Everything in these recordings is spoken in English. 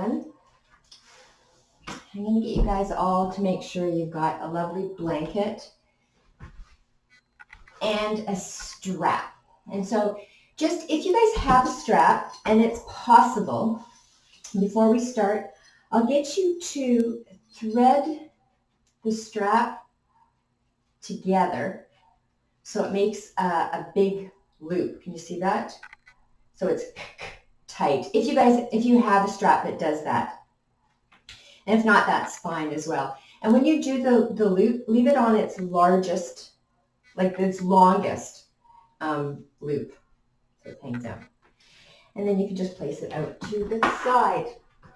done. I'm going to get you guys all to make sure you've got a lovely blanket and a strap. And so just if you guys have a strap and it's possible, before we start, I'll get you to thread the strap together so it makes a big loop. Can you see that? So it's tight. If you have a strap that does that. And if not, that's fine as well. And when you do the loop, leave it on its largest, like its longest loop. So it hangs out. And then you can just place it out to the side.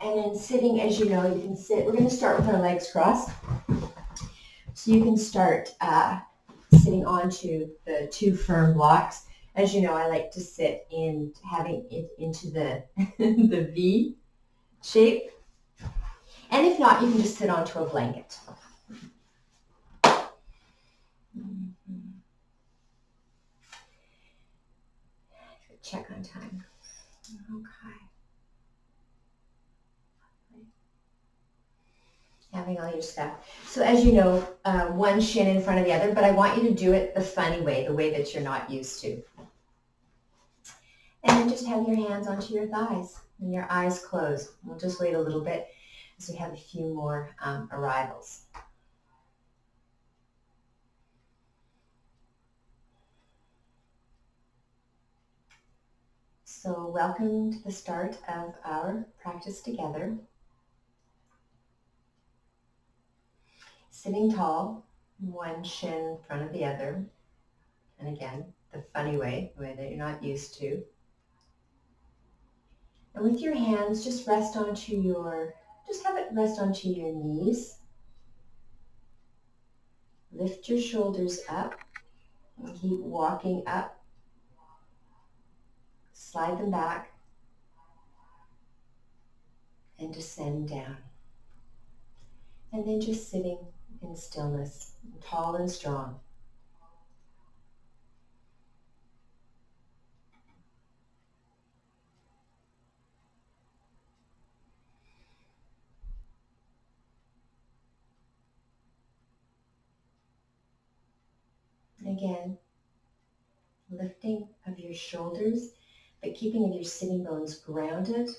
And then sitting, as you know, you can sit. We're going to start with our legs crossed. So you can start sitting onto the two firm blocks. As you know, I like to sit in, having it into the, the V shape. And if not, you can just sit onto a blanket. Check on time. Okay. Having all your stuff. So as you know, one shin in front of the other, but I want you to do it the funny way, the way that you're not used to. And then just have your hands onto your thighs and your eyes closed. We'll just wait a little bit as we have a few more arrivals. So welcome to the start of our practice together. Sitting tall, one shin in front of the other. And again, the funny way, the way that you're not used to. And with your hands, just have it rest onto your knees. Lift your shoulders up and keep walking up. Slide them back and descend down. And then just sitting in stillness, tall and strong. Again, lifting of your shoulders, but keeping of your sitting bones grounded.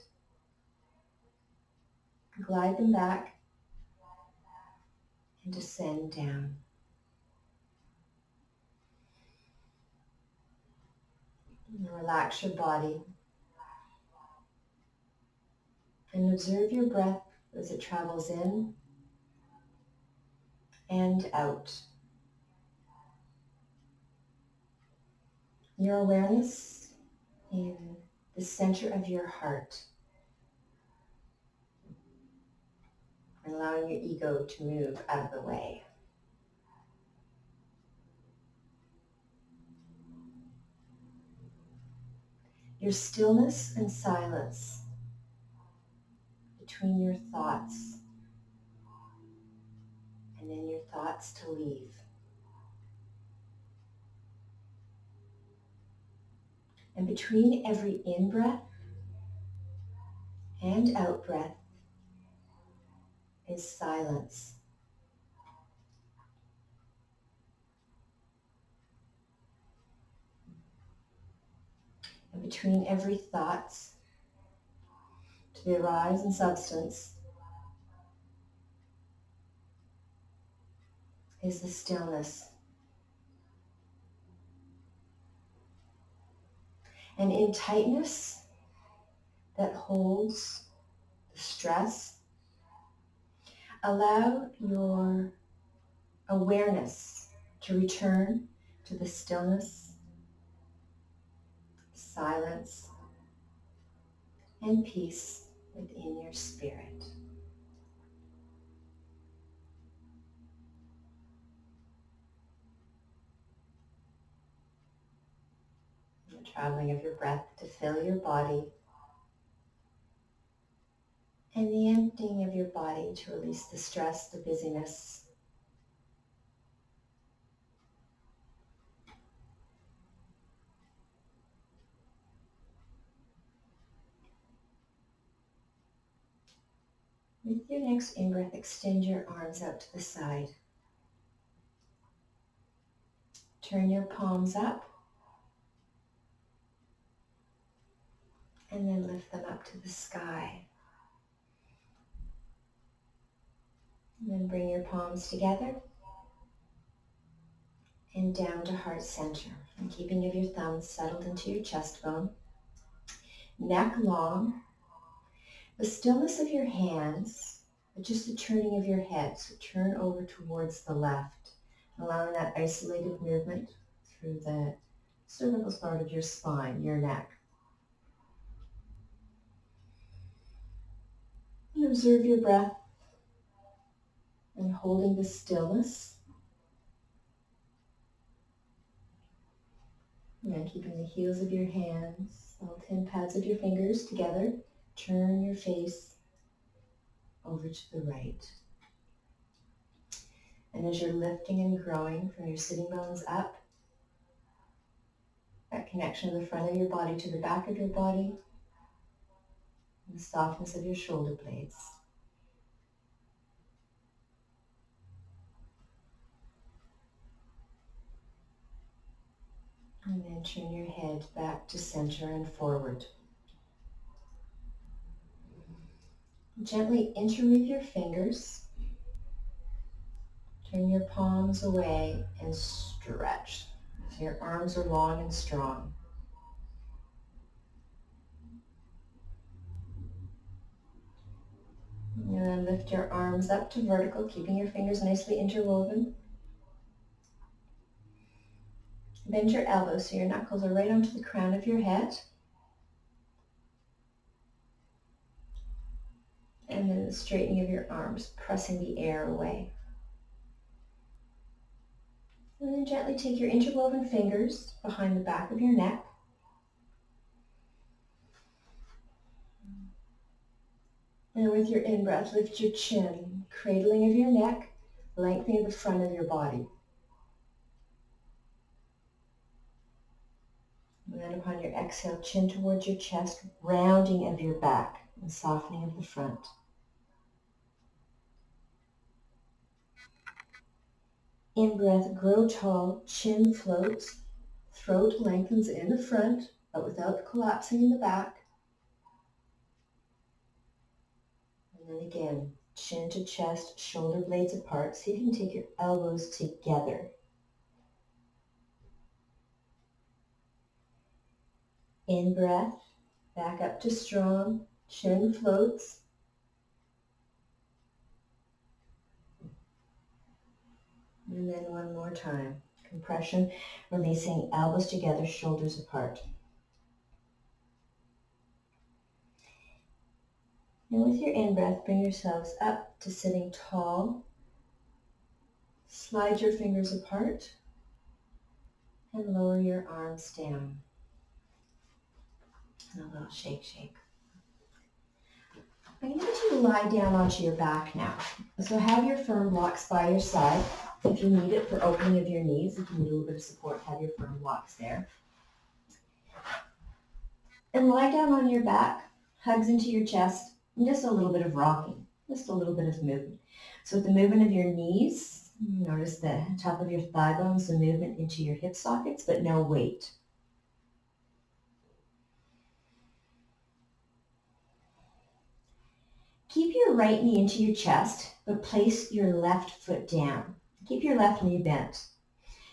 Glide them back and descend down. And relax your body and observe your breath as it travels in and out. Your awareness in the center of your heart, and allowing your ego to move out of the way. Your stillness and silence between your thoughts, and then your thoughts to leave. And between every in-breath and out-breath is silence. And between every thought to the arise in substance is the stillness. And in tightness that holds the stress, allow your awareness to return to the stillness, silence, and peace within your spirit. The traveling of your breath to fill your body, and the emptying of your body to release the stress, the busyness. With your next in-breath, extend your arms out to the side. Turn your palms up and then lift them up to the sky. And then bring your palms together and down to heart center. And keeping of your thumbs settled into your chest bone. Neck long. The stillness of your hands, but just the turning of your head. So turn over towards the left, allowing that isolated movement through the cervical part of your spine, your neck. And observe your breath and holding the stillness. And then keeping the heels of your hands, all 10 pads of your fingers together. Turn your face over to the right. And as you're lifting and growing from your sitting bones up, that connection of the front of your body to the back of your body, and the softness of your shoulder blades. And then turn your head back to center and forward. Gently interweave your fingers. Turn your palms away and stretch. So your arms are long and strong. And then lift your arms up to vertical, keeping your fingers nicely interwoven. Bend your elbows so your knuckles are right onto the crown of your head. And then the straightening of your arms, pressing the air away. And then gently take your interwoven fingers behind the back of your neck. And with your in-breath, lift your chin, cradling of your neck, lengthening the front of your body. And then upon your exhale, chin towards your chest, rounding of your back and softening of the front. In-breath, grow tall, chin floats, throat lengthens in the front, but without collapsing in the back. And then again, chin to chest, shoulder blades apart. See if you can take your elbows together. In-breath, back up to strong, chin floats. And then one more time. Compression, releasing elbows together, shoulders apart. And with your in-breath, bring yourselves up to sitting tall. Slide your fingers apart and lower your arms down. And a little shake, shake. I'm going to get you to lie down onto your back now. So have your firm blocks by your side. If you need it for opening of your knees, if you need a little bit of support, have your firm blocks there. And lie down on your back, hugs into your chest, and just a little bit of rocking, just a little bit of movement. So with the movement of your knees, notice the top of your thigh bones, the movement into your hip sockets, but no weight. Keep your right knee into your chest, but place your left foot down. Keep your left knee bent.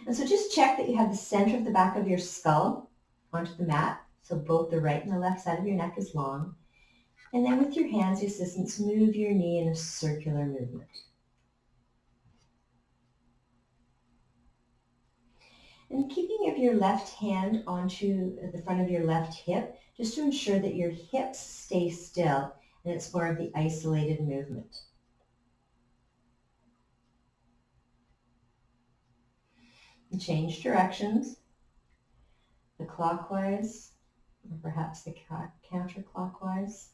And so just check that you have the center of the back of your skull onto the mat. So both the right and the left side of your neck is long. And then with your hands, the assistants, move your knee in a circular movement. And keeping of your left hand onto the front of your left hip, just to ensure that your hips stay still and it's more of the isolated movement. And change directions, the clockwise or perhaps the counterclockwise.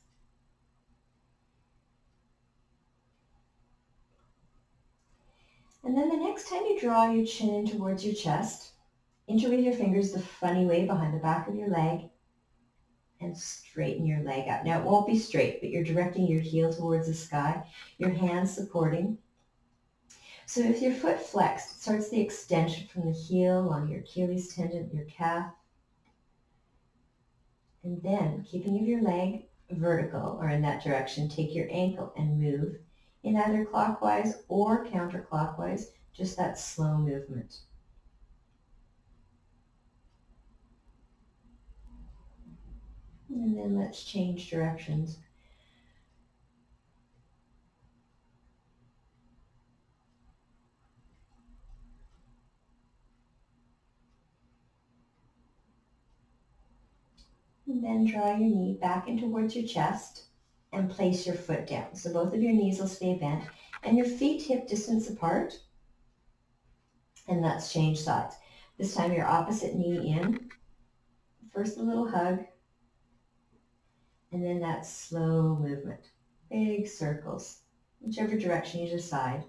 And then the next time you draw your chin in towards your chest, interweave your fingers the funny way behind the back of your leg and straighten your leg up. Now it won't be straight, but you're directing your heel towards the sky, your hands supporting. So if your foot flexed, it starts the extension from the heel on your Achilles tendon, your calf. And then, keeping your leg vertical or in that direction, take your ankle and move in either clockwise or counterclockwise, just that slow movement. And then let's change directions. And then draw your knee back in towards your chest and place your foot down. So both of your knees will stay bent and your feet hip distance apart. And let's change sides. This time your opposite knee in. First a little hug. And then that slow movement. Big circles, whichever direction you decide.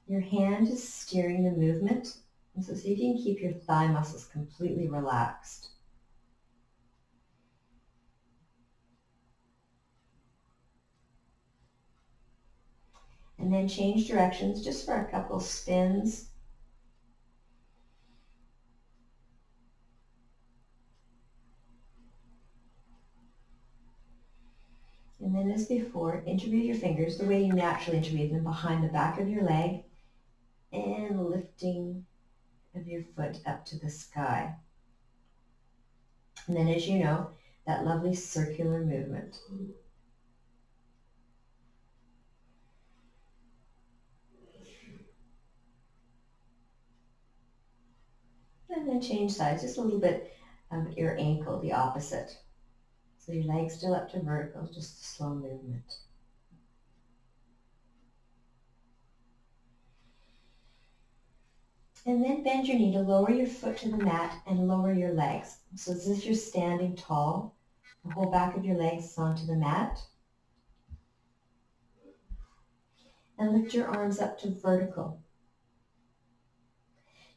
Your hand is steering the movement. And so see if you can keep your thigh muscles completely relaxed. And then change directions just for a couple spins. And then as before, interweave your fingers the way you naturally interweave them behind the back of your leg and lifting of your foot up to the sky. And then as you know, that lovely circular movement. And then change sides, just a little bit of your ankle, the opposite. So your legs still up to vertical, just a slow movement. And then bend your knee to lower your foot to the mat and lower your legs. So as if you're standing tall, the whole back of your legs is onto the mat. And lift your arms up to vertical.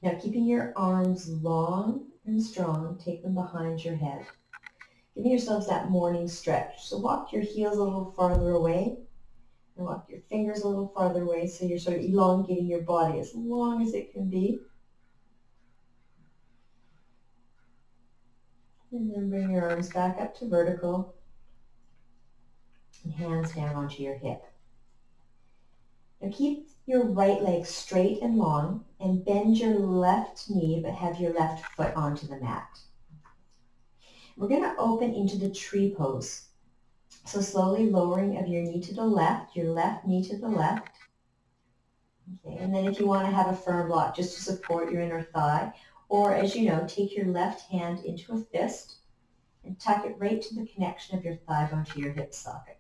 Now keeping your arms long and strong, take them behind your head. Giving yourselves that morning stretch. So walk your heels a little farther away and walk your fingers a little farther away so you're sort of elongating your body as long as it can be. And then bring your arms back up to vertical and hands down onto your hip. Now keep your right leg straight and long and bend your left knee but have your left foot onto the mat. We're going to open into the tree pose. So slowly lowering of your knee to the left, your left knee to the left. Okay, and then if you want to have a firm block just to support your inner thigh, or as you know, take your left hand into a fist and tuck it right to the connection of your thigh bone to your hip socket.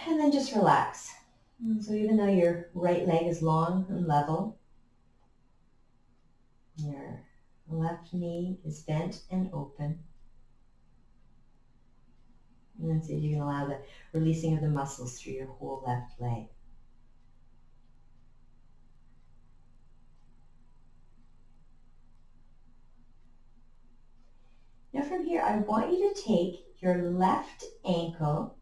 And then just relax. And so even though your right leg is long and level, your left knee is bent and open. And then see if you can allow the releasing of the muscles through your whole left leg. Now from here, I want you to take your left ankle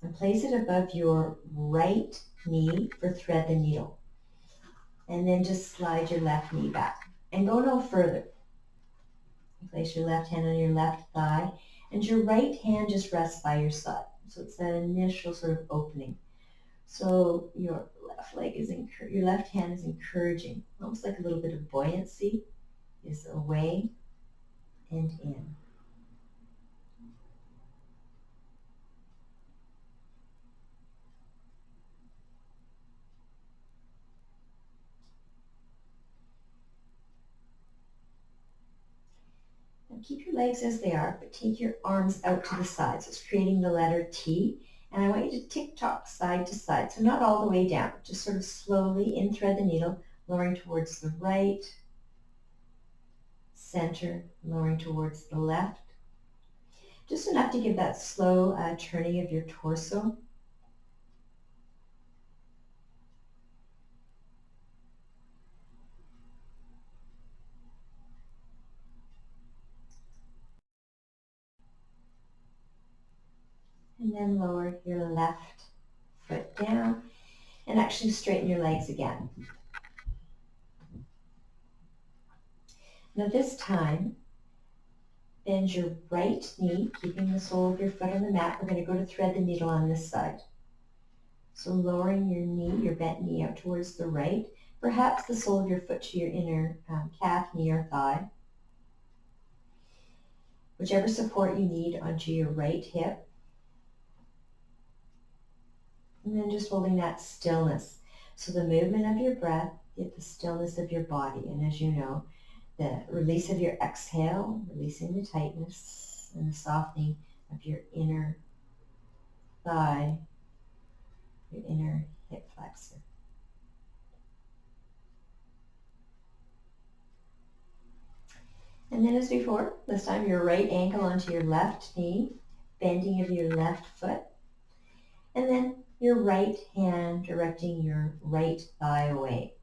and place it above your right knee for thread the needle. And then just slide your left knee back and go no further. Place your left hand on your left thigh and your right hand just rests by your side. So it's that initial sort of opening. So your your left hand is encouraging, almost like a little bit of buoyancy is away and in. Now keep your legs as they are, but take your arms out to the side. So it's creating the letter T. And I want you to tick-tock side to side. So not all the way down, just sort of slowly in thread the needle, lowering towards the right, center, lowering towards the left. Just enough to give that slow turning of your torso. And then lower your left foot down and actually straighten your legs again. Now this time, bend your right knee, keeping the sole of your foot on the mat. We're going to go to thread the needle on this side. So lowering your knee, your bent knee out towards the right, perhaps the sole of your foot to your inner calf, knee, or thigh. Whichever support you need onto your right hip. And then just holding that stillness. So the movement of your breath, yet the stillness of your body. And as you know, the release of your exhale, releasing the tightness and the softening of your inner thigh, your inner hip flexor. And then as before, this time your right ankle onto your left knee, bending of your left foot. And then your right hand directing your right thigh away.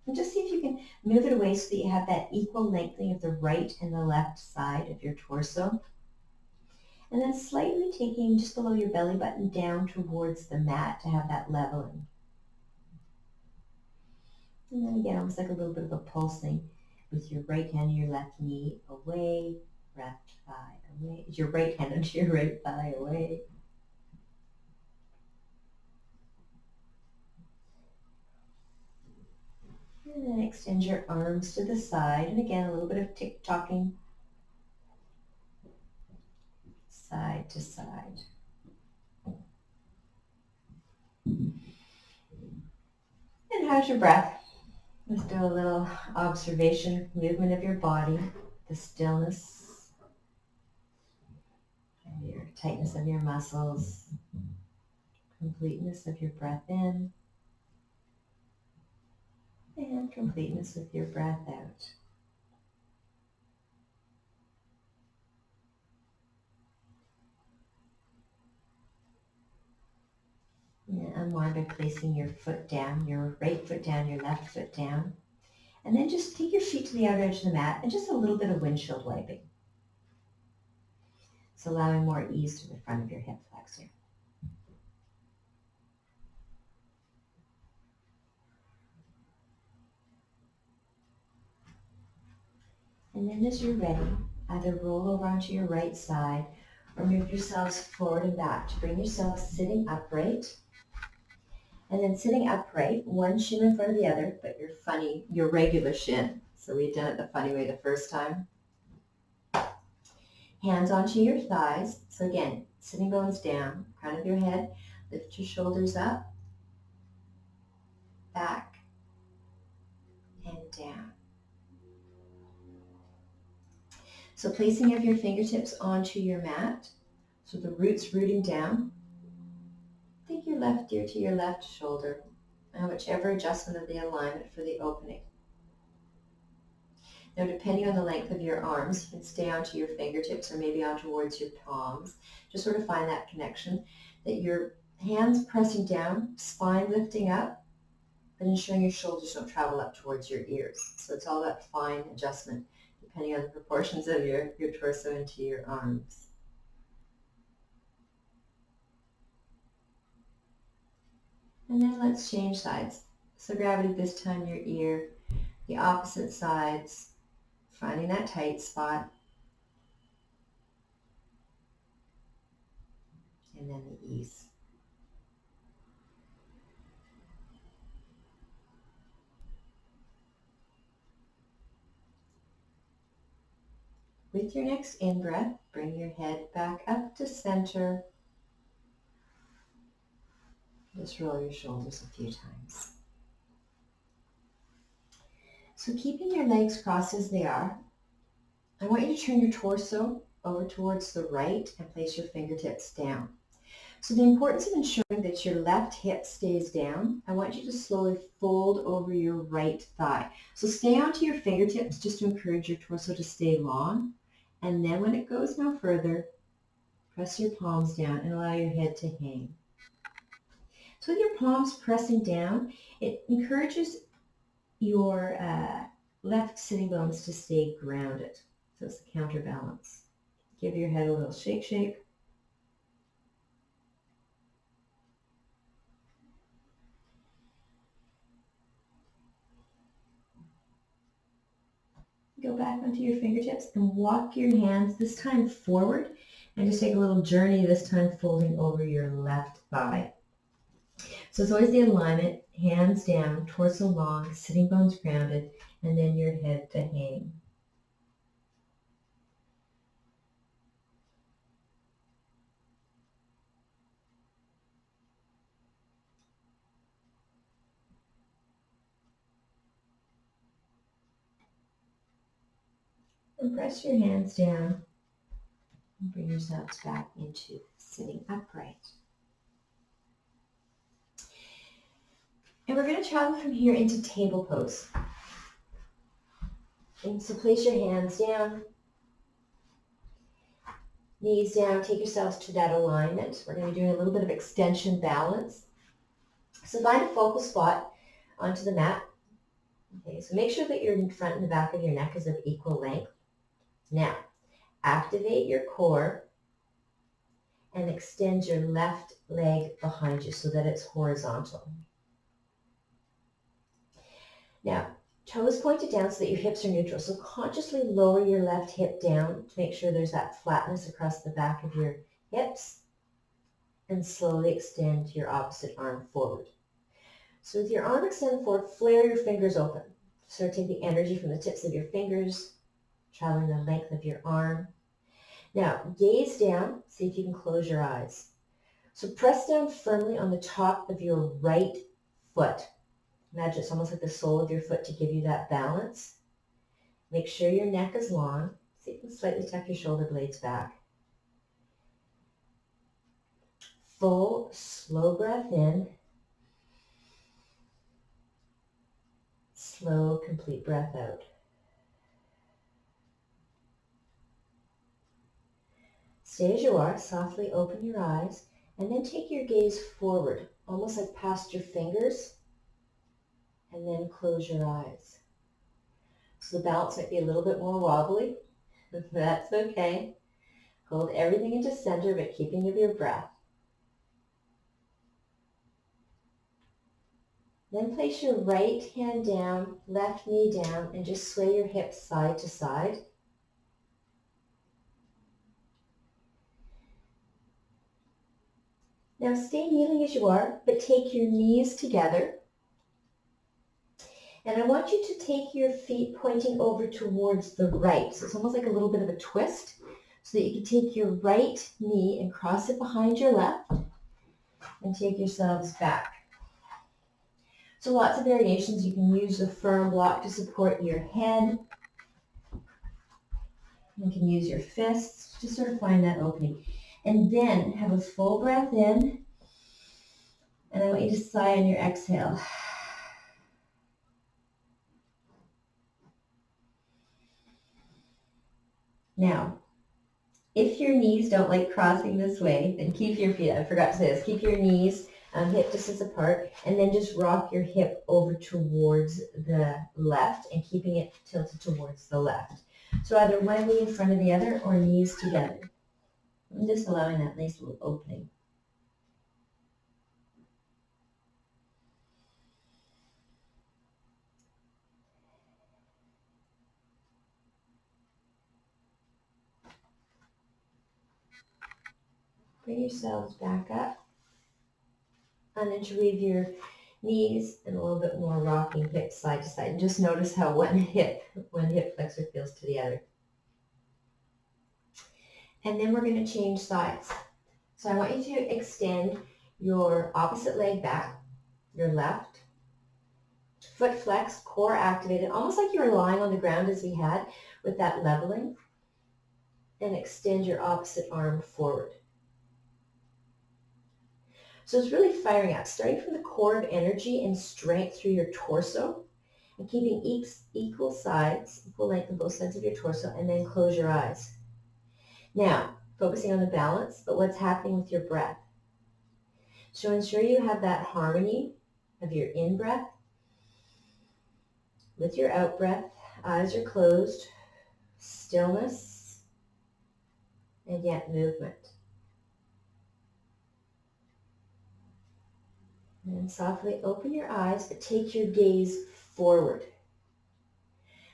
And just see if you can move it away so that you have that equal lengthening of the right and the left side of your torso. And then slightly taking just below your belly button down towards the mat to have that leveling. And then again, almost like a little bit of a pulsing with your right hand and your left knee away, left thigh away. Your right hand onto your right thigh away. And then extend your arms to the side. And again, a little bit of tick-tocking. Side to side. And how's your breath? Let's do a little observation, movement of your body, the stillness, and your tightness of your muscles, completeness of your breath in, and completeness with your breath out. And unwind by placing your foot down, your right foot down, your left foot down. And then just take your feet to the outer edge of the mat and just a little bit of windshield wiping. So allowing more ease to the front of your hip flexor. And then as you're ready, either roll over onto your right side or move yourselves forward and back to bring yourself sitting upright. And then sitting upright, one shin in front of the other, but your regular shin. So we've done it the funny way the first time. Hands onto your thighs. So again, sitting bones down, crown of your head, lift your shoulders up, back, and down. So placing of your fingertips onto your mat. So the roots rooting down. Take your left ear to your left shoulder, and whichever adjustment of the alignment for the opening. Now, depending on the length of your arms, you can stay onto your fingertips or maybe on towards your palms. Just sort of find that connection, that your hands pressing down, spine lifting up, but ensuring your shoulders don't travel up towards your ears. So it's all that fine adjustment, depending on the proportions of your torso into your arms. And then let's change sides. So gravity this time, your ear, the opposite sides, finding that tight spot. And then the ease. With your next in-breath, bring your head back up to center. Just roll your shoulders a few times. So keeping your legs crossed as they are, I want you to turn your torso over towards the right and place your fingertips down. So the importance of ensuring that your left hip stays down, I want you to slowly fold over your right thigh. So stay onto your fingertips just to encourage your torso to stay long. And then when it goes no further, press your palms down and allow your head to hang. So with your palms pressing down, it encourages your left sitting bones to stay grounded. So it's a counterbalance. Give your head a little shake, shake. Go back onto your fingertips and walk your hands this time forward and just take a little journey, this time folding over your left thigh. So it's always the alignment, hands down, torso long, sitting bones grounded, and then your head to hang. And press your hands down and bring yourselves back into sitting upright. And we're going to travel from here into table pose. And so place your hands down, knees down, take yourselves to that alignment. We're going to be doing a little bit of extension balance. So find a focal spot onto the mat. Okay, so make sure that your front and the back of your neck is of equal length. Now, activate your core and extend your left leg behind you so that it's horizontal. Now, toes pointed down so that your hips are neutral. So consciously lower your left hip down to make sure there's that flatness across the back of your hips, and slowly extend your opposite arm forward. So with your arm extended forward, flare your fingers open. Start to take the energy from the tips of your fingers, traveling the length of your arm. Now, gaze down, see if you can close your eyes. So press down firmly on the top of your right foot. Imagine it's almost like the sole of your foot to give you that balance. Make sure your neck is long. See if you can slightly tuck your shoulder blades back. Full, slow breath in. Slow, complete breath out. Stay as you are, softly open your eyes, and then take your gaze forward, almost like past your fingers, and then close your eyes. So the balance might be a little bit more wobbly. That's okay. Hold everything into center, but keeping of your breath. Then place your right hand down, left knee down, and just sway your hips side to side. Now stay kneeling as you are, but take your knees together. And I want you to take your feet pointing over towards the right. So it's almost like a little bit of a twist, so that you can take your right knee and cross it behind your left and take yourselves back. So lots of variations. You can use a firm block to support your head. You can use your fists to sort of find that opening. And then have a full breath in. And I want you to sigh on your exhale. Now, if your knees don't like crossing this way, then keep your feet, I forgot to say this, keep your knees hip distance apart, and then just rock your hip over towards the left and keeping it tilted towards the left. So either one knee in front of the other or knees together. I'm just allowing that nice little opening. Bring yourselves back up and interweave your knees and a little bit more rocking hips side to side. And just notice how one hip flexor feels to the other. And then we're going to change sides. So I want you to extend your opposite leg back, your left. Foot flexed, core activated, almost like you were lying on the ground as we had with that leveling. And extend your opposite arm forward. So it's really firing out, starting from the core of energy and strength through your torso, and keeping equal sides, equal length on both sides of your torso, and then close your eyes. Now, focusing on the balance, but what's happening with your breath. So ensure you have that harmony of your in-breath with your out-breath. Eyes are closed, stillness, and yet movement. And then softly open your eyes, but take your gaze forward.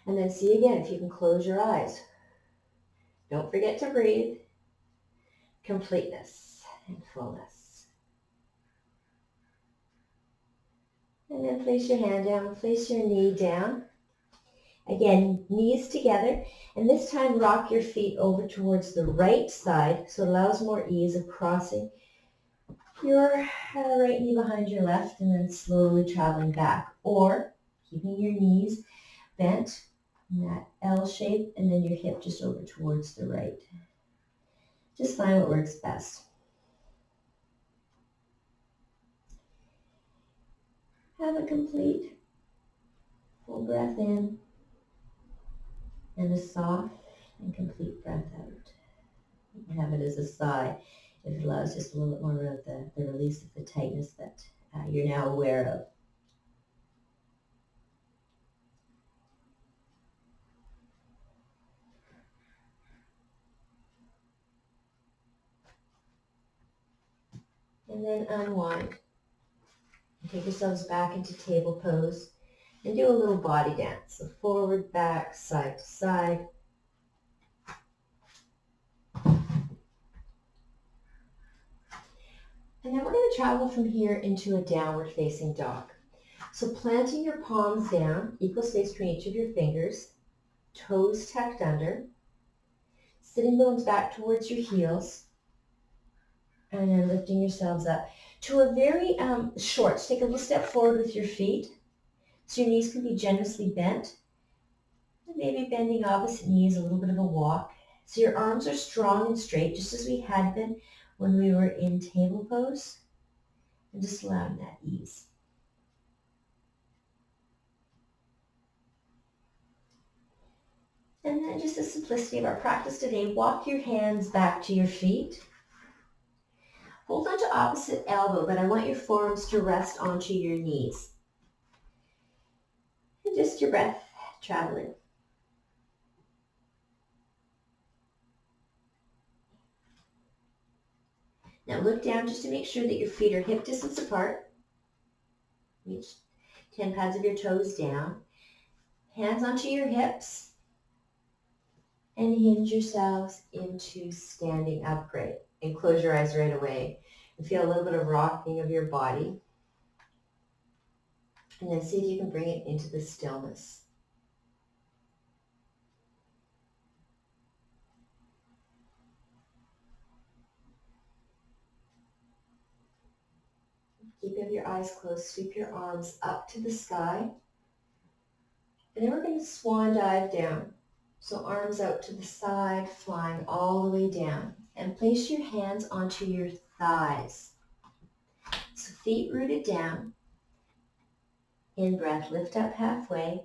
And then see again if you can close your eyes. Don't forget to breathe. Completeness and fullness. And then place your hand down, place your knee down. Again, knees together, and this time rock your feet over towards the right side so it allows more ease of crossing your right knee behind your left and then slowly traveling back, or keeping your knees bent in that L shape and then your hip just over towards the right. Just find what works best. Have a complete full breath in and a soft and complete breath out. You can have it as a sigh if it allows just a little bit more of the release of the tightness that you're now aware of. And then unwind. Take yourselves back into table pose and do a little body dance. So forward, back, side to side. And then we're going to travel from here into a downward facing dog. So planting your palms down, equal space between each of your fingers, toes tucked under, sitting bones back towards your heels, and then lifting yourselves up to a very short. So take a little step forward with your feet so your knees can be generously bent. And maybe bending opposite knees, a little bit of a walk. So your arms are strong and straight, just as we had been when we were in table pose. And just allowing that ease. And then just the simplicity of our practice today, walk your hands back to your feet. Hold onto opposite elbow, but I want your forearms to rest onto your knees. And just your breath traveling. Now look down just to make sure that your feet are hip distance apart. Reach 10 pads of your toes down. Hands onto your hips. And hinge yourselves into standing upright. And close your eyes right away. And feel a little bit of rocking of your body. And then see if you can bring it into the stillness. Keep your eyes closed. Sweep your arms up to the sky. And then we're going to swan dive down. So arms out to the side, flying all the way down. And place your hands onto your thighs. So feet rooted down. In breath, lift up halfway.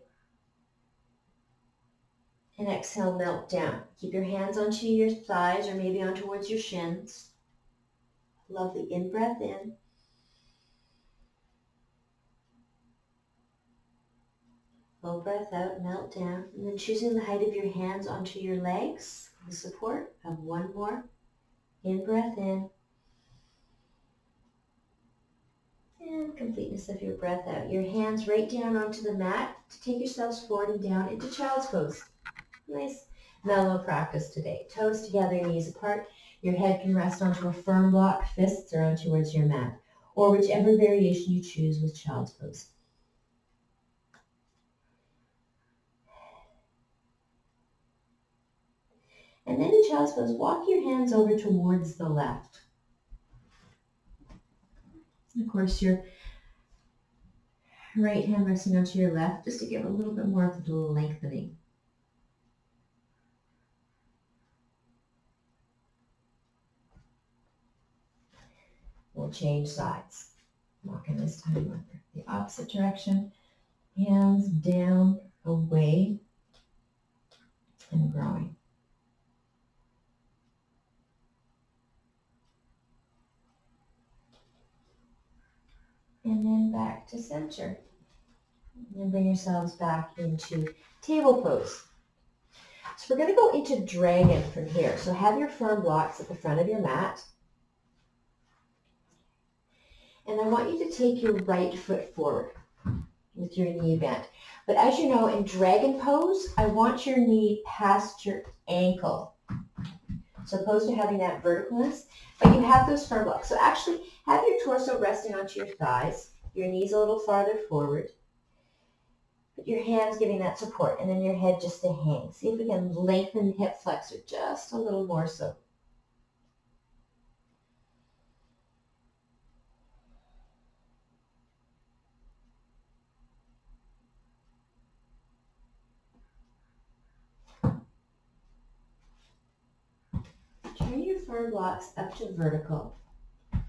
And exhale, melt down. Keep your hands onto your thighs or maybe on towards your shins. Lovely in-breath in. Full breath out, melt down. And then choosing the height of your hands onto your legs, the support of one more. In-breath in. And completeness of your breath out. Your hands right down onto the mat to take yourselves forward and down into child's pose. Nice mellow practice today. Toes together, knees apart. Your head can rest onto a firm block, fists are on towards your mat, or whichever variation you choose with child's pose. And then in child's pose, walk your hands over towards the left. And of course, your right hand resting onto your left, just to give a little bit more of the lengthening. We'll change sides. Walking this time over the opposite direction. Hands down, away, and growing. And then back to center. And then bring yourselves back into table pose. So we're going to go into dragon from here. So have your firm blocks at the front of your mat. And I want you to take your right foot forward. with your knee bent. But as you know, in dragon pose, I want your knee past your ankle. So opposed to having that verticalness, but you have those firm blocks. So actually have your torso resting onto your thighs, your knees a little farther forward, but your hands giving that support, and then your head just to hang. See if we can lengthen the hip flexor just a little more so. Turn your firm blocks up to vertical.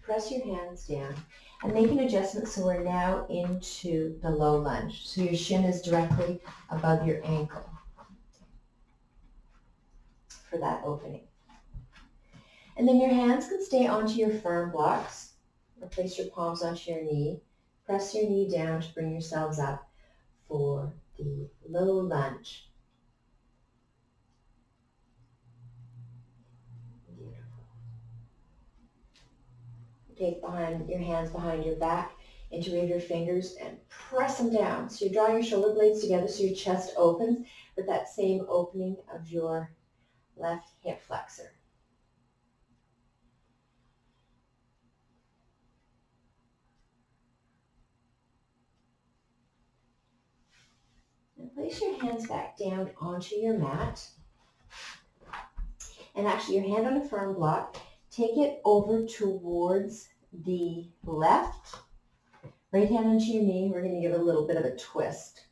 Press your hands down and make an adjustment so we're now into the low lunge. So your shin is directly above your ankle for that opening. And then your hands can stay onto your firm blocks, or place your palms onto your knee. Press your knee down to bring yourselves up for the low lunge. Beautiful. Take your hands behind your back, integrate your fingers and press them down. So you're drawing your shoulder blades together so your chest opens with that same opening of your left hip flexor. And place your hands back down onto your mat. And actually your hand on a firm block, take it over towards the left. Right hand onto your knee. We're going to give a little bit of a twist.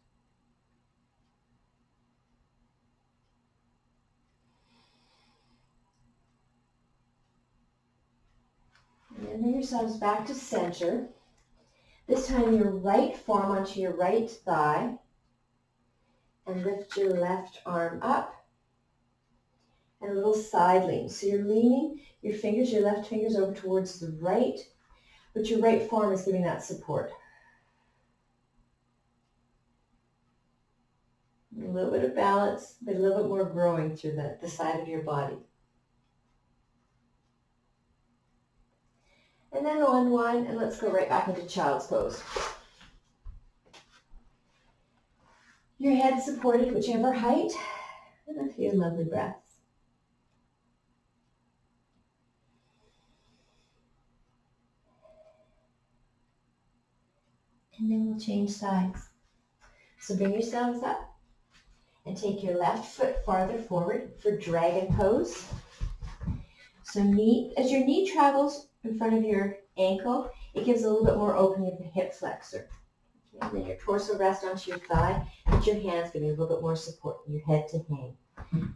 And then bring yourselves back to center. This time your right forearm onto your right thigh. And lift your left arm up. And a little side lean. So you're leaning your fingers, your left fingers over towards the right, but your right forearm is giving that support. A little bit of balance, but a little bit more growing through the side of your body. And then unwind, and let's go right back into child's pose. Your head supported, whichever height, and a few lovely breaths. And then we'll change sides. So bring yourselves up and take your left foot farther forward for dragon pose. So as your knee travels in front of your ankle, it gives a little bit more opening of the hip flexor. Okay, and then your torso rests onto your thigh, but your hands give you a little bit more support, your head to hang.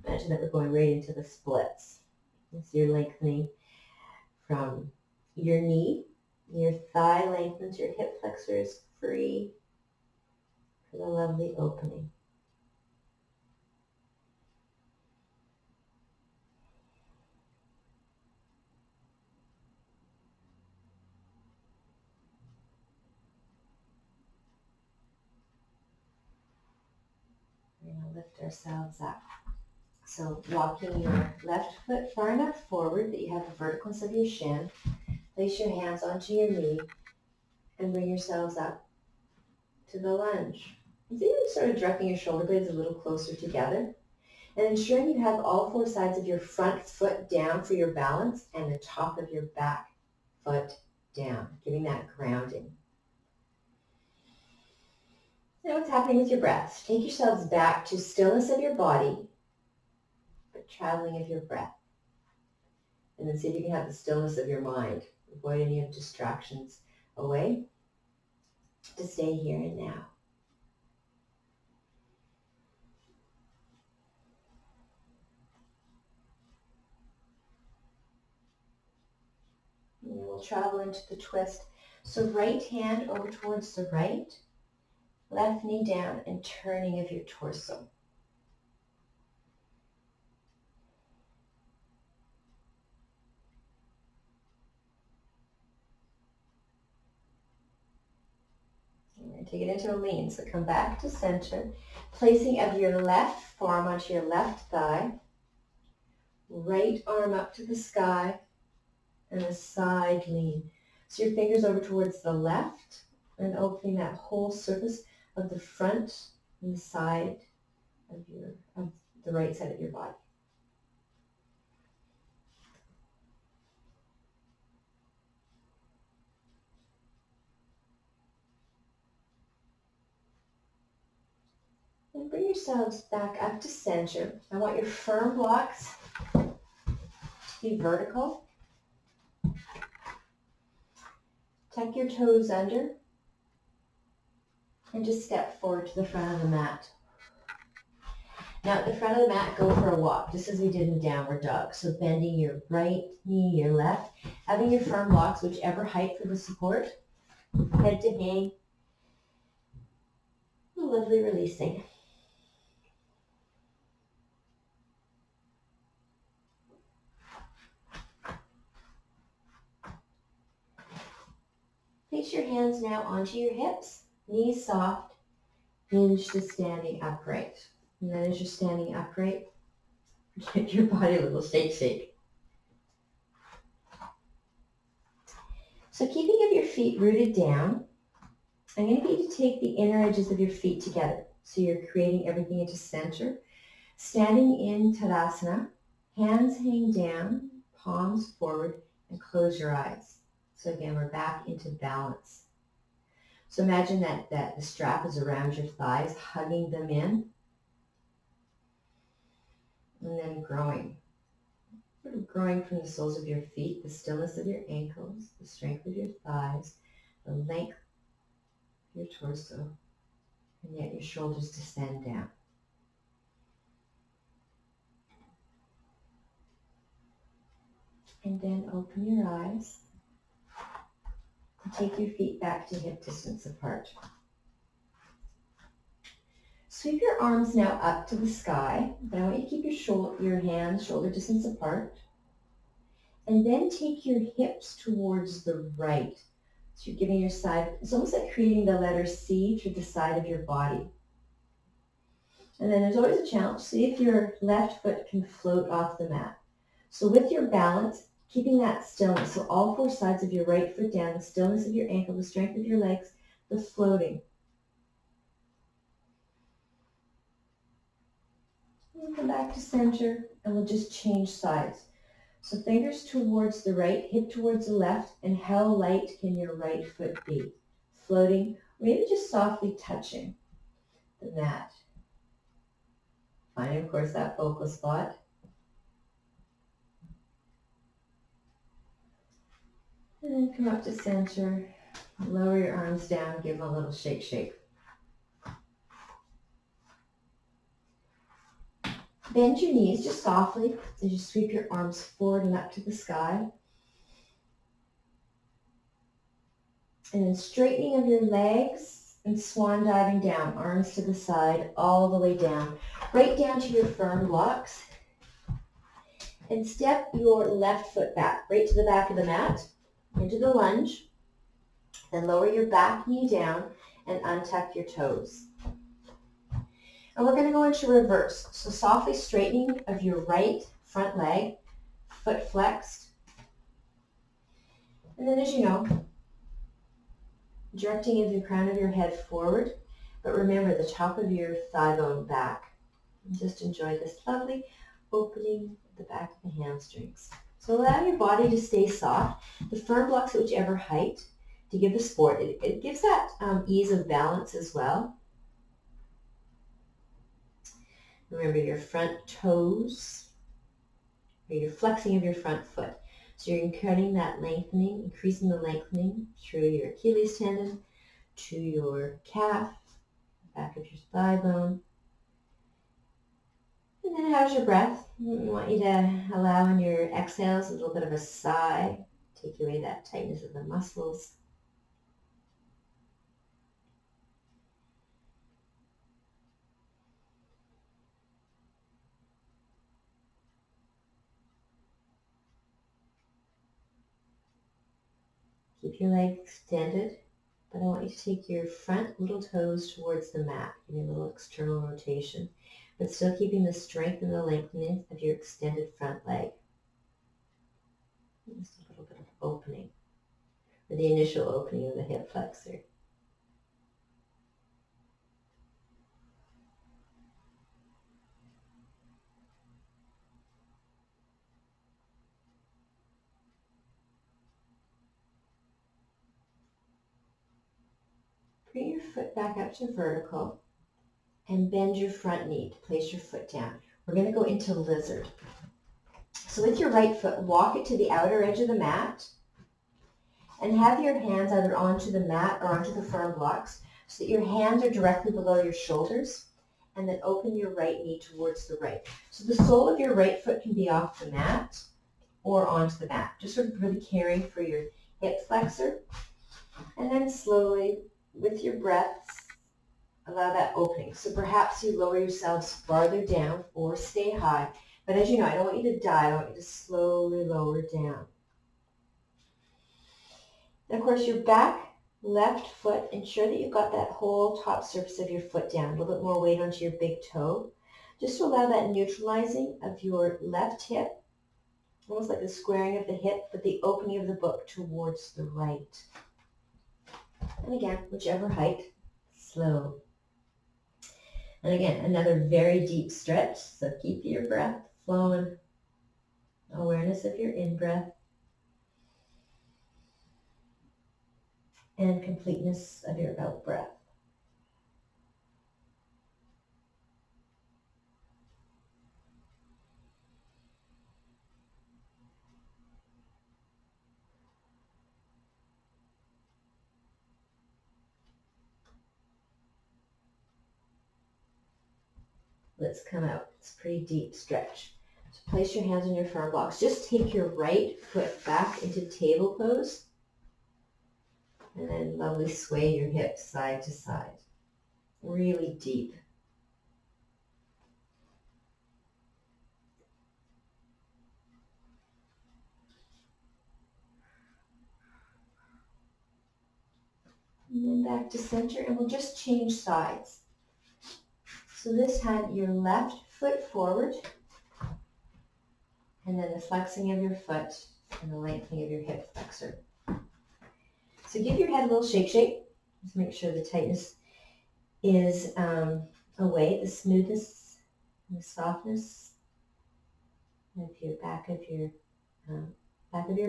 Imagine that we're going right into the splits. So you're lengthening from your knee, your thigh lengthens, your hip flexor is free for the lovely opening. We're going to lift ourselves up. So walking your left foot far enough forward that you have the verticalness of your shin. Place your hands onto your knee and bring yourselves up to the lunge. So you sort of directing your shoulder blades a little closer together and ensuring you have all four sides of your front foot down for your balance and the top of your back foot down, giving that grounding. Now what's happening with your breath? Take yourselves back to stillness of your body, but traveling of your breath. And then see if you can have the stillness of your mind. Avoid any of distractions away to stay here and now. And we'll travel into the twist. So right hand over towards the right, left knee down and turning of your torso. We're going to take it into a lean. So come back to center, placing of your left forearm onto your left thigh, right arm up to the sky, and a side lean. So your fingers over towards the left and opening that whole surface of the front and the side of the right side of your body. And bring yourselves back up to center. I want your firm blocks to be vertical. Tuck your toes under and just step forward to the front of the mat. Now at the front of the mat, go for a walk, just as we did in downward dog. So bending your right knee, your left, having your firm blocks, whichever height for the support, head to hang. Lovely releasing. Place your hands now onto your hips, knees soft, hinge to standing upright. And then as you're standing upright, give your body a little shake. So keeping of your feet rooted down, I'm going to get you to take the inner edges of your feet together. So you're creating everything into center. Standing in Tadasana, hands hang down, palms forward, and close your eyes. So again, we're back into balance. So imagine that the strap is around your thighs, hugging them in, and then growing. Sort of growing from the soles of your feet, the stillness of your ankles, the strength of your thighs, the length of your torso, and yet your shoulders descend down. And then open your eyes. Take your feet back to hip distance apart. Sweep your arms now up to the sky, but I want you to keep your hands shoulder distance apart. And then take your hips towards the right. So you're giving your side, it's almost like creating the letter C through the side of your body. And then there's always a challenge. See if your left foot can float off the mat. So with your balance, keeping that stillness, so all four sides of your right foot down, the stillness of your ankle, the strength of your legs, the floating. And come back to center, and we'll just change sides. So fingers towards the right, hip towards the left, and how light can your right foot be? Floating, or maybe just softly touching the mat. Find, of course, that focal spot. And then come up to center, lower your arms down, give them a little shake. Bend your knees just softly as you sweep your arms forward and up to the sky. And then straightening of your legs and swan diving down, arms to the side, all the way down, right down to your firm blocks. And step your left foot back, right to the back of the mat, into the lunge. Then lower your back knee down and untuck your toes. And we're going to go into reverse. So softly straightening of your right front leg, foot flexed. And then as you know, directing of the crown of your head forward, but remember the top of your thigh bone back. And just enjoy this lovely opening at the back of the hamstrings. So allow your body to stay soft. The firm blocks at whichever height to give the support. It gives that ease of balance as well. Remember your front toes, or your flexing of your front foot. So you're increasing that lengthening, increasing the lengthening through your Achilles tendon to your calf, back of your thigh bone. And then how's your breath? I want you to allow in your exhales a little bit of a sigh. Take away that tightness of the muscles. Keep your legs extended, but I want you to take your front little toes towards the mat. Give me a little external rotation, but still keeping the strength and the lengthening of your extended front leg. Just a little bit of opening, or the initial opening of the hip flexor. Bring your foot back up to vertical and bend your front knee to place your foot down. We're going to go into lizard. So with your right foot, walk it to the outer edge of the mat and have your hands either onto the mat or onto the firm blocks so that your hands are directly below your shoulders, and then open your right knee towards the right. So the sole of your right foot can be off the mat or onto the mat. Just sort of really caring for your hip flexor. And then slowly, with your breaths, allow that opening. So perhaps you lower yourselves farther down or stay high. But as you know, I don't want you to dive. I want you to slowly lower down. And of course, your back left foot, ensure that you've got that whole top surface of your foot down. A little bit more weight onto your big toe. Just to allow that neutralizing of your left hip, almost like the squaring of the hip, but the opening of the book towards the right. And again, whichever height, slow. And again, another very deep stretch, so keep your breath flowing. Awareness of your in-breath and completeness of your out-breath. Let's come out. It's a pretty deep stretch. So place your hands on your firm blocks. Just take your right foot back into table pose. And then lovely sway your hips side to side. Really deep. And then back to center, and we'll just change sides. So this time, your left foot forward, and then the flexing of your foot and the lengthening of your hip flexor. So give your head a little shake. Just make sure the tightness is away, the smoothness and the softness of your back of your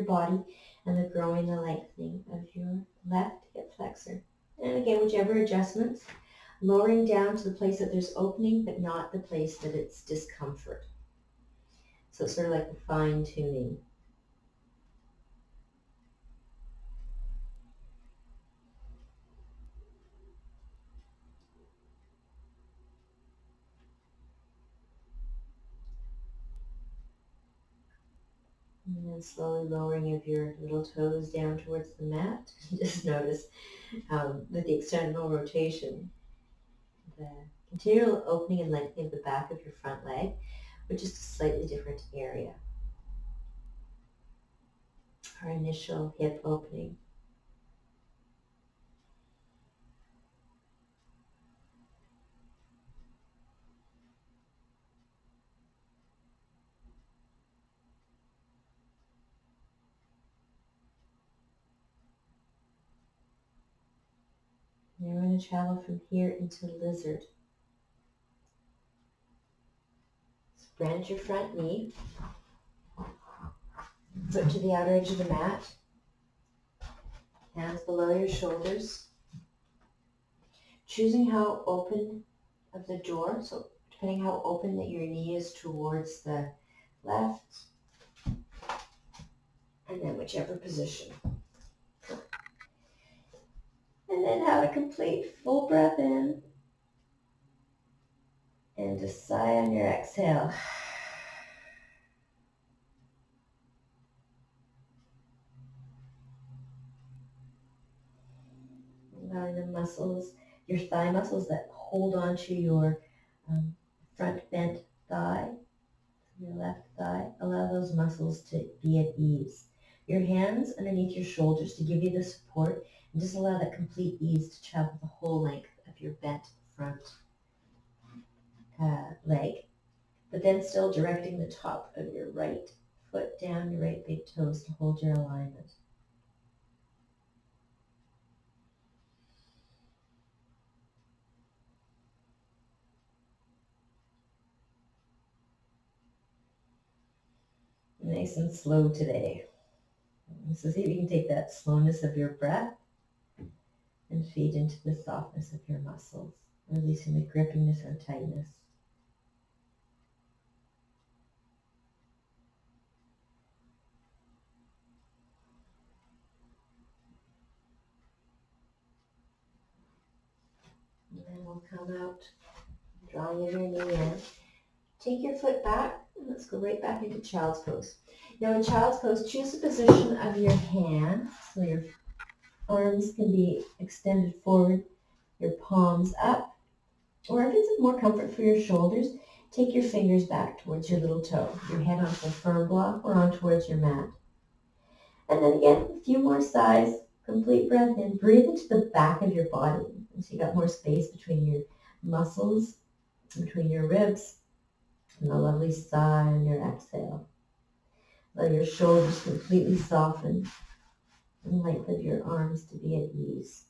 body, and the growing, the lengthening of your left hip flexor. And again, whichever adjustments, lowering down to the place that there's opening, but not the place that it's discomfort. So it's sort of like a fine tuning. And then slowly lowering of your little toes down towards the mat. Just notice with the external rotation, the continual opening and lengthening of the back of your front leg, but just a slightly different area. Our initial hip opening. And we're going to travel from here into lizard. Branch your front knee, foot to the outer edge of the mat, hands below your shoulders. Choosing how open of the door, so depending how open that your knee is towards the left, and then whichever position. And then have a complete full breath in, and a sigh on your exhale. Allowing the muscles, your thigh muscles that hold onto your front bent thigh, your left thigh, allow those muscles to be at ease. Your hands underneath your shoulders to give you the support, and just allow that complete ease to travel the whole length of your bent front leg, but then still directing the top of your right foot down your right big toes to hold your alignment. Nice and slow today. So see if you can take that slowness of your breath and feed into the softness of your muscles, releasing the grippiness and tightness. And then we'll come out, drawing your knee in. Take your foot back, and let's go right back into child's pose. Now in child's pose, choose the position of your hands, so your arms can be extended forward, your palms up, or if it's more comfort for your shoulders, take your fingers back towards your little toe, your head onto a firm block or on towards your mat. And then again, a few more sighs, complete breath in, breathe into the back of your body. And so you got more space between your muscles, between your ribs, and a lovely sigh on your exhale. Let your shoulders completely soften and length of your arms to be at ease.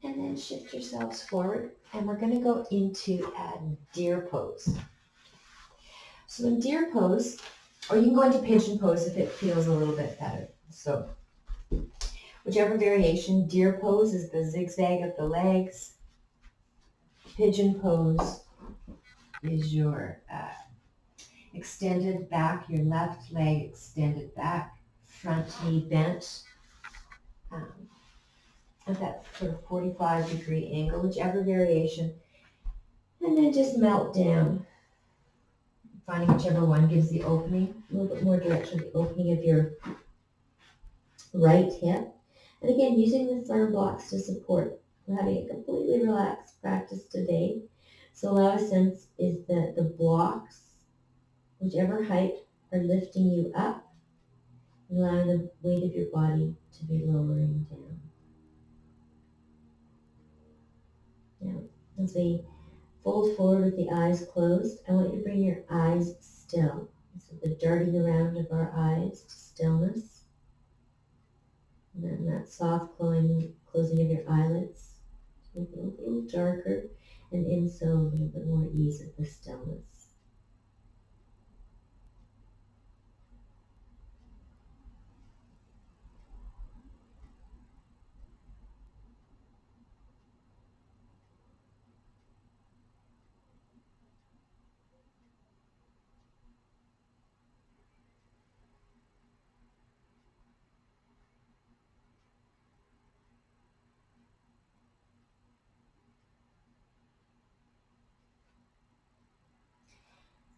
And then shift yourselves forward, and we're going to go into a deer pose. So in deer pose, or you can go into pigeon pose if it feels a little bit better. So whichever variation, deer pose is the zigzag of the legs. Pigeon pose is your extended back, your left leg extended back, front knee bent at that sort of 45-degree angle, whichever variation. And then just melt down, finding whichever one gives the opening, a little bit more direction, the opening of your right hip. And again, using the firm blocks to support. We're having a completely relaxed practice today. So allow a sense is that the blocks, whichever height, are lifting you up, and allowing the weight of your body to be lowering down. Now, as we fold forward with the eyes closed, I want you to bring your eyes still. So the darting around of our eyes to stillness. And then that soft closing of your eyelids. Make it a little darker, and in so a little bit more ease of the stillness.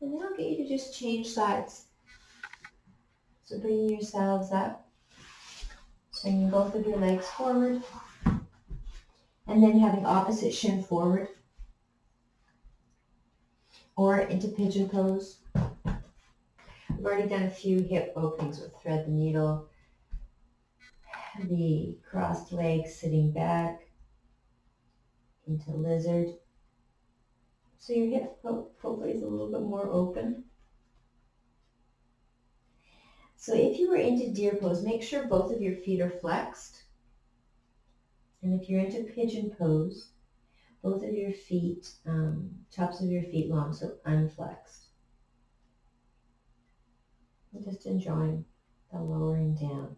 And then I'll get you to just change sides. So bringing yourselves up, swinging both of your legs forward, and then having opposite shin forward, or into pigeon pose. I've already done a few hip openings with thread the needle, the crossed legs sitting back into lizard. So your hip hopefully is a little bit more open. So if you were into deer pose, make sure both of your feet are flexed. And if you're into pigeon pose, both of your feet, tops of your feet long, so unflexed. And just enjoying the lowering down.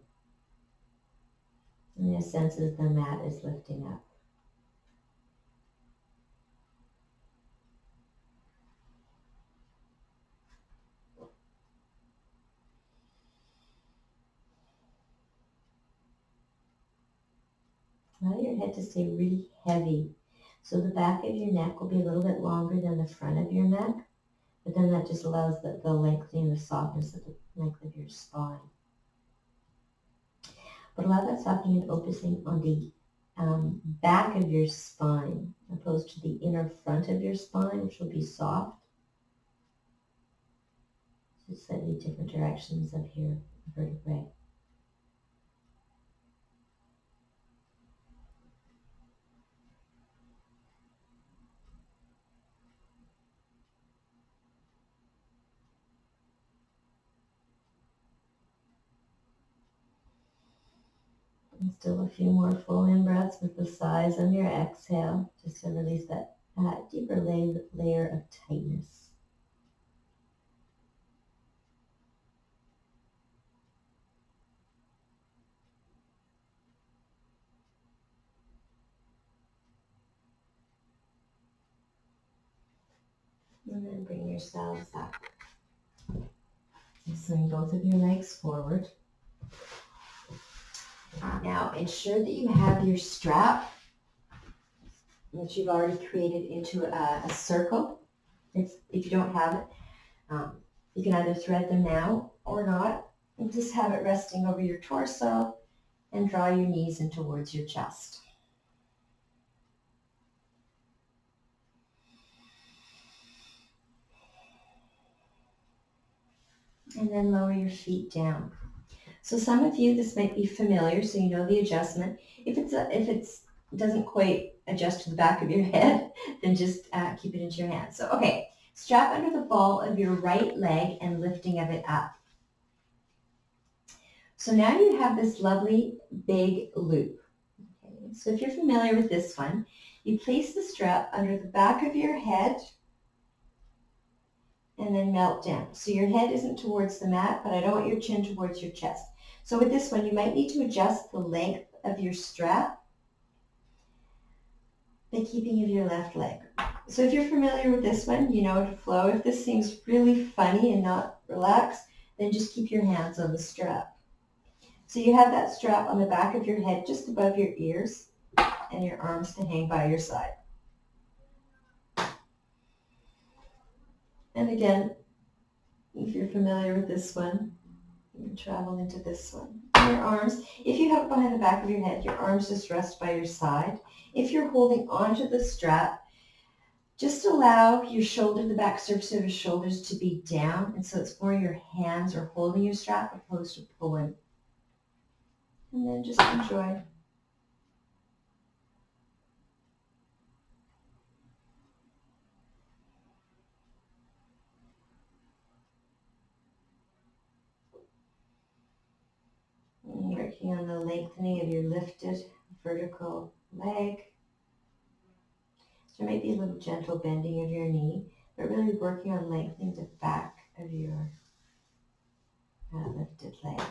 And the sense as the mat is lifting up. Allow your head to stay really heavy. So the back of your neck will be a little bit longer than the front of your neck, but then that just allows the lengthening, the softness of the length of your spine. But allow that softening and opening on the back of your spine, opposed to the inner front of your spine, which will be soft. So slightly different directions of your vertebrae. And still a few more full in breaths with the sighs on your exhale, just to release that deeper layer of tightness. And then bring yourselves up. And swing both of your legs forward. Now ensure that you have your strap, which you've already created into a circle. If you don't have it, you can either thread them now or not, and just have it resting over your torso and draw your knees in towards your chest. And then lower your feet down. So some of you, this might be familiar, so you know the adjustment. If it doesn't quite adjust to the back of your head, then just keep it into your hands. So, okay, strap under the ball of your right leg and lifting of it up. So now you have this lovely big loop. Okay, so if you're familiar with this one, you place the strap under the back of your head and then melt down. So your head isn't towards the mat, but I don't want your chin towards your chest. So with this one, you might need to adjust the length of your strap by keeping of your left leg. So if you're familiar with this one, you know to flow. If this seems really funny and not relaxed, then just keep your hands on the strap. So you have that strap on the back of your head just above your ears and your arms to hang by your side. And again, if you're familiar with this one, you travel into this one. Your arms, if you have it behind the back of your head, your arms just rest by your side. If you're holding onto the strap, just allow your shoulder, the back surface of your shoulders to be down. And so it's more your hands are holding your strap opposed to pulling. And then just enjoy. And working on the lengthening of your lifted vertical leg. There might be a little gentle bending of your knee, but really working on lengthening the back of your lifted leg.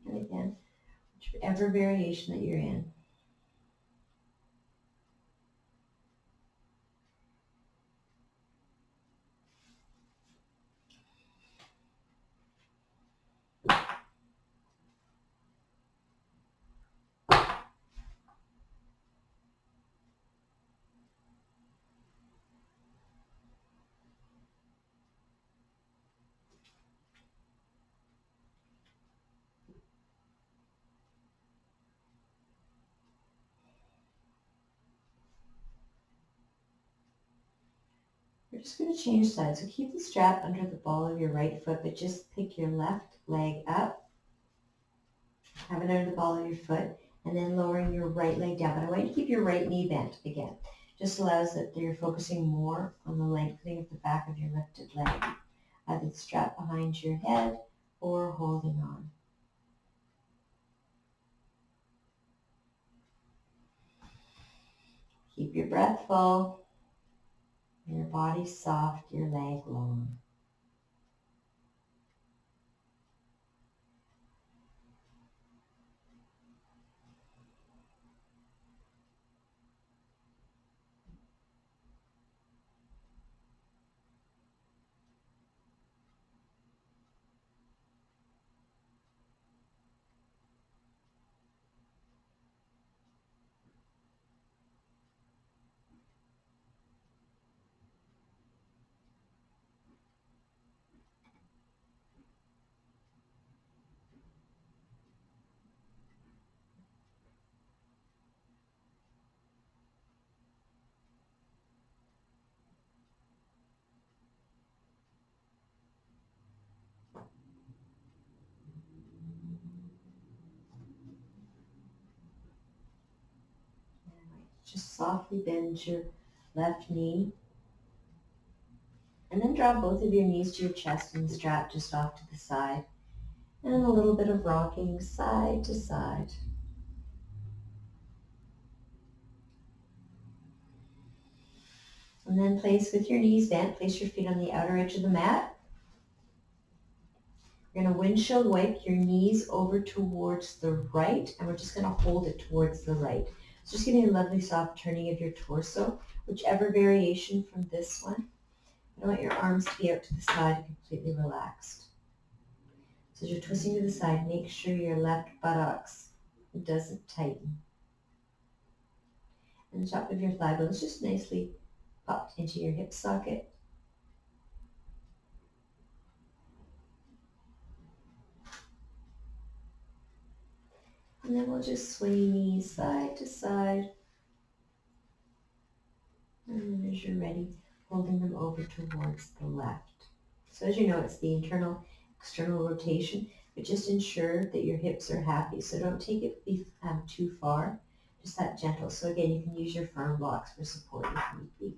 And again, whichever variation that you're in. We're just going to change sides. So keep the strap under the ball of your right foot, but just pick your left leg up. Have it under the ball of your foot, and then lowering your right leg down. But I want you to keep your right knee bent again. Just allows that you're focusing more on the lengthening of the back of your lifted leg. Either the strap behind your head or holding on. Keep your breath full. Your body soft, your leg long. Just softly bend your left knee. And then draw both of your knees to your chest and strap just off to the side. And a little bit of rocking side to side. And then place with your knees bent, place your feet on the outer edge of the mat. You're going to windshield wipe your knees over towards the right, and we're just going to hold it towards the right. So just getting a lovely soft turning of your torso, whichever variation from this one. I want your arms to be out to the side, completely relaxed. So as you're twisting to the side, make sure your left buttocks doesn't tighten. And the top of your thigh bone is just nicely popped into your hip socket. And then we'll just sway knees side to side. And then as you're ready, holding them over towards the left. So as you know, it's the internal, external rotation, but just ensure that your hips are happy. So don't take it too far, just that gentle. So again, you can use your firm blocks for support if need be.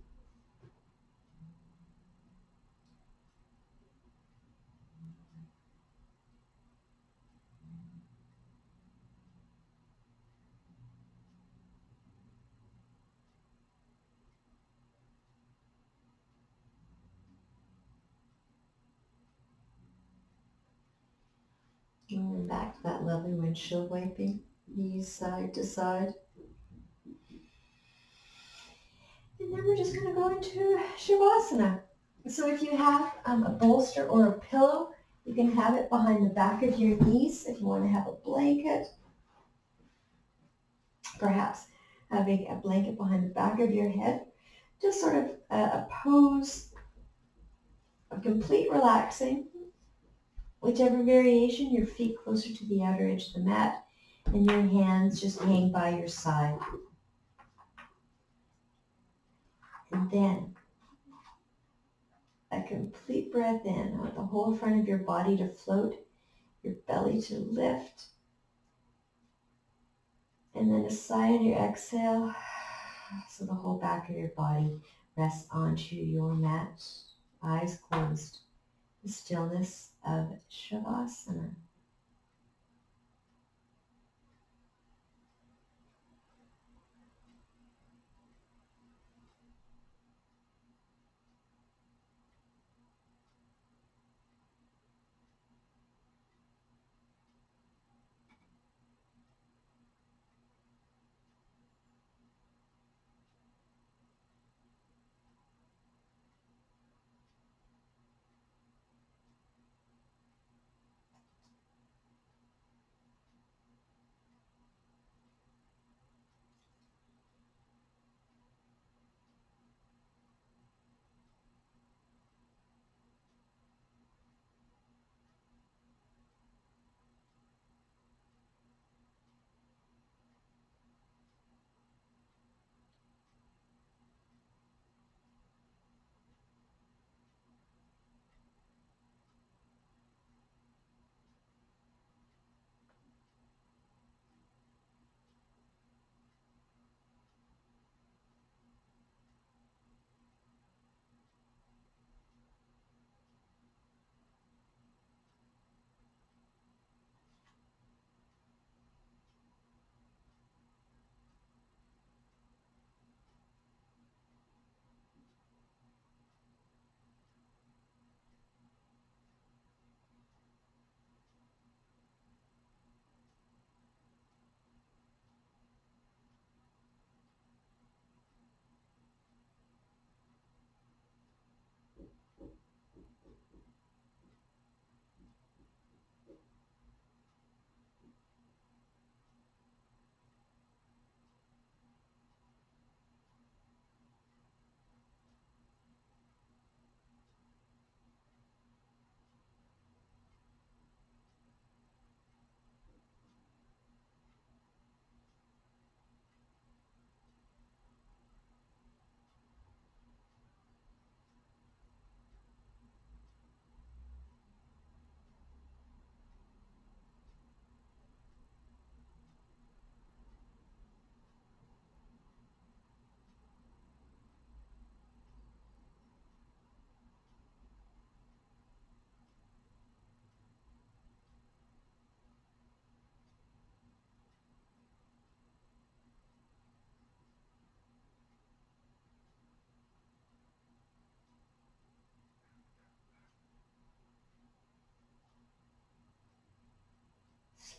And then back to that lovely windshield wiping, knees side to side. And then we're just going to go into Shavasana. So if you have a bolster or a pillow, you can have it behind the back of your knees. If you want to have a blanket, perhaps having a blanket behind the back of your head, just sort of a pose of complete relaxing. Whichever variation, your feet closer to the outer edge of the mat and your hands just hang by your side. And then a complete breath in. I want the whole front of your body to float, your belly to lift. And then a sigh on your exhale, so the whole back of your body rests onto your mat, eyes closed. The stillness of Shavasana.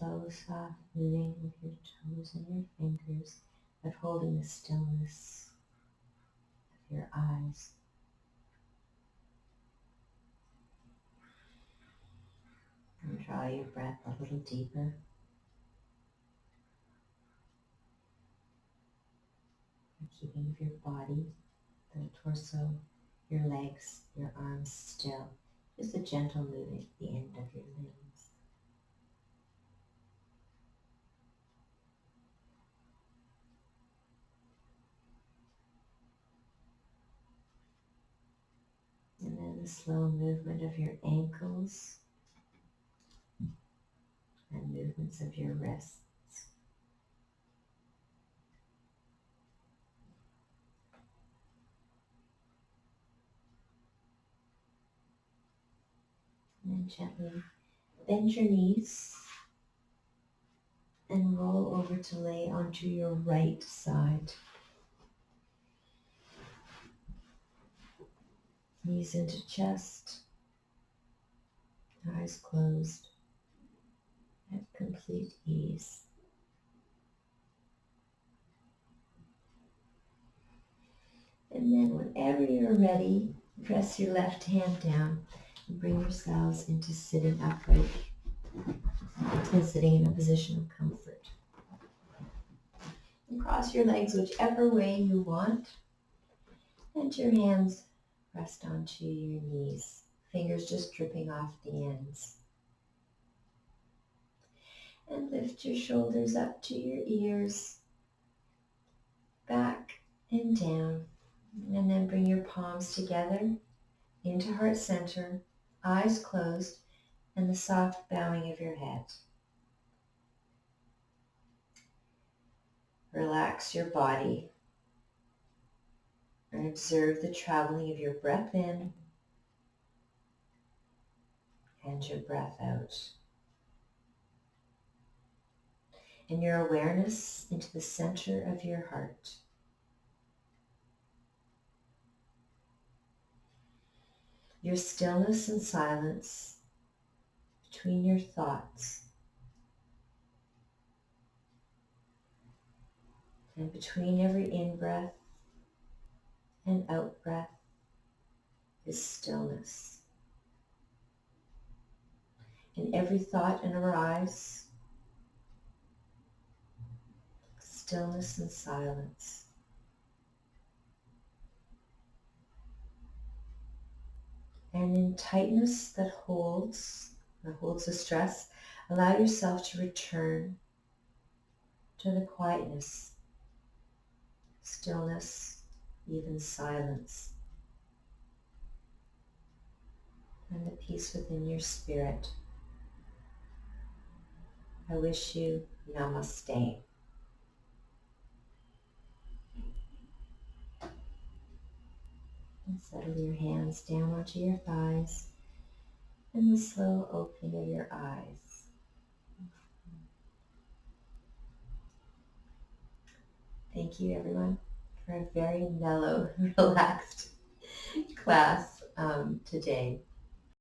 slow, soft moving of your toes and your fingers, but holding the stillness of your eyes. And draw your breath a little deeper. And keeping your body, the torso, your legs, your arms still. Just a gentle moving at the end of your limbs. And then the slow movement of your ankles and movements of your wrists. And then gently bend your knees and roll over to lay onto your right side. Knees into chest, eyes closed at complete ease. And then whenever you're ready, press your left hand down and bring yourselves into sitting upright and sitting in a position of comfort. And cross your legs whichever way you want, and your hands rest onto your knees, fingers just dripping off the ends. And lift your shoulders up to your ears, back and down. And then bring your palms together into heart center, eyes closed, and the soft bowing of your head. Relax your body and observe the traveling of your breath in and your breath out. And your awareness into the center of your heart. Your stillness and silence between your thoughts and between every in-breath and out-breath is stillness. In every thought and arise, stillness and silence. And in tightness that holds the stress, allow yourself to return to the quietness, stillness, even silence, and the peace within your spirit. I wish you namaste. And settle your hands down onto your thighs and the slow opening of your eyes. Thank you, everyone, for a very mellow, relaxed class today.